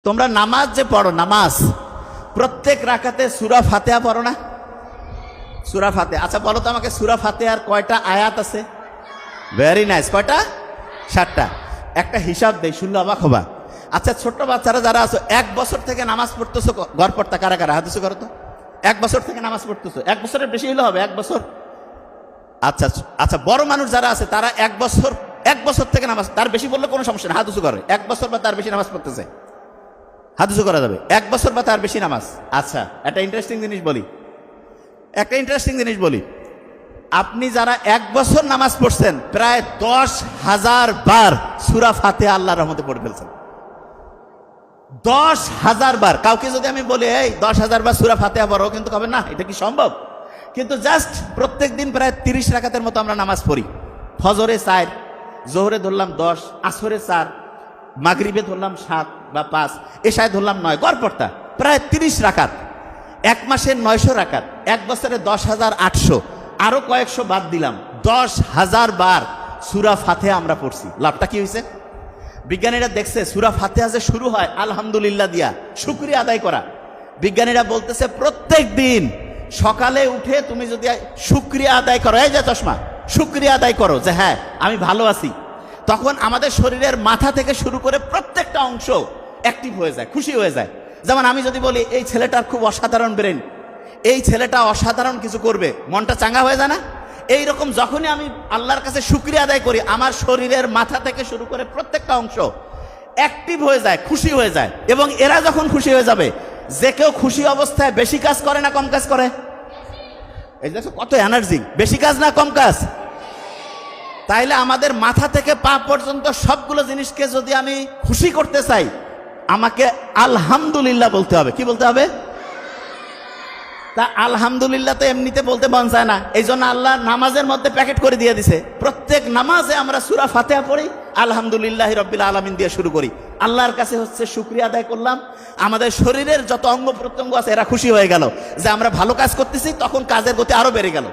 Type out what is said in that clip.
তোমরা নামাজ যে পড়ো, নামাজ প্রত্যেক রাকাতে সূরা ফাতিহা পড়ো না? সূরা ফাতিহা। আচ্ছা বলো তো আমাকে, সূরা ফাতিহার কয়টা আয়াত আছে? ভেরি নাইস, কয়টা? 7টা। একটা হিসাব দেই, শুনলে অবাক হবা। আচ্ছা ছোট্ট বাচ্চারা যারা আছো, 1 বছর থেকে নামাজ পড়তেছো, গড়পড়তা কারা কারা? হাদিস করো তো। 1 বছর থেকে নামাজ পড়তেছো, 1 বছরের বেশি হলে হবে, 1 বছর। আচ্ছা আচ্ছা, বড় মানুষ যারা আছে তারা 1 বছর থেকে নামাজ, তার বেশি বললে কোনো সমস্যা না, হাত উঁচু করে। 1 বছর বা তার বেশি নামাজ পড়তেছে, হাত উঁচু করা যাবে। 1 বছর বা তার বেশি নামাজ। আচ্ছা একটা ইন্টারেস্টিং জিনিস বলি, আপনি যারা 1 বছর নামাজ পড়ছেন, প্রায় 10,000 বার সূরা ফাতিহা আল্লাহর রহমতে পড়ে ফেলছেন। 10,000 বার। কাউকে যদি আমি বলি এই 10,000 বার সূরা ফাতিহা পড়ো, কিন্তু কবে না, এটা কি সম্ভব? কিন্তু জাস্ট প্রত্যেক দিন প্রায় 30 রাকাতের মতো আমরা নামাজ পড়ি। ফজরে 4, জোহরে ধরলাম 10, আসরে 4, মাগরিবে ধরলাম 7 বা 5, এশায় ধরলাম 9, গড়পড়তা প্রায় 30 রাকাত। 1 মাসে 900 রাকাত, 1 বছরে 10,800, আরো কয়েকশো বাদ দিলাম, 10,000 বার সূরা ফাতিহা আমরা পড়ছি। লাভটা কি হয়েছে? বিজ্ঞানীরা দেখছে সূরা ফাতিহা যে শুরু হয় আলহামদুলিল্লাহ দিয়া, শুকরিয়া আদায় করা। বিজ্ঞানীরা বলতেছে প্রত্যেক দিন সকালে উঠে তুমি যদি শুকরিয়া আদায় করো, এই যে চশমা, শুকরিয়া আদায় করো যে হ্যাঁ আমি ভালো আছি, তখন আমাদের শরীরের মাথা থেকে শুরু করে প্রত্যেকটা অংশ অ্যাক্টিভ হয়ে যায়, খুশি হয়ে যায়। যেমন আমি যদি বলি এই ছেলেটার খুব অসাধারণ ব্রেন, এই ছেলেটা অসাধারণ কিছু করবে, মনটা চাঙ্গা হয়ে যায় না? এইরকম যখনই আমি আল্লাহর কাছে শুকরিয়া আদায় করি, আমার শরীরের মাথা থেকে শুরু করে প্রত্যেকটা অংশ অ্যাক্টিভ হয়ে যায়, খুশি হয়ে যায়। এবং এরা যখন খুশি হয়ে যাবে, যে কেউ খুশি অবস্থায় বেশি কাজ করে না কম কাজ করে? এই দেখো কত এনার্জি, বেশি কাজ না কম কাজ? তাইলে আমাদের মাথা থেকে পা পর্যন্ত সবগুলো জিনিসকে যদি আমি খুশি করতে চাই, আমাকে আলহামদুলিল্লাহ বলতে হবে। কি বলতে হবে? তা আলহামদুলিল্লাহ তো এমনিতে বলতে মন চায় না, এই জন্য আল্লাহ নামাজের মধ্যে প্যাকেট করে দিয়ে দিছে। প্রত্যেক নামাজে আমরা সূরা ফাতিহা পড়ি, আলহামদুলিল্লাহি রাব্বিল আলামিন দিয়ে শুরু করি। আল্লাহর কাছে হচ্ছে শুকরিয়া আদায় করলাম, আমাদের শরীরের যত অঙ্গ প্রত্যঙ্গ আছে এরা খুশি হয়ে গেল যে আমরা ভালো কাজ করতেছি, তখন কাজের গতি আরো বেড়ে গেল।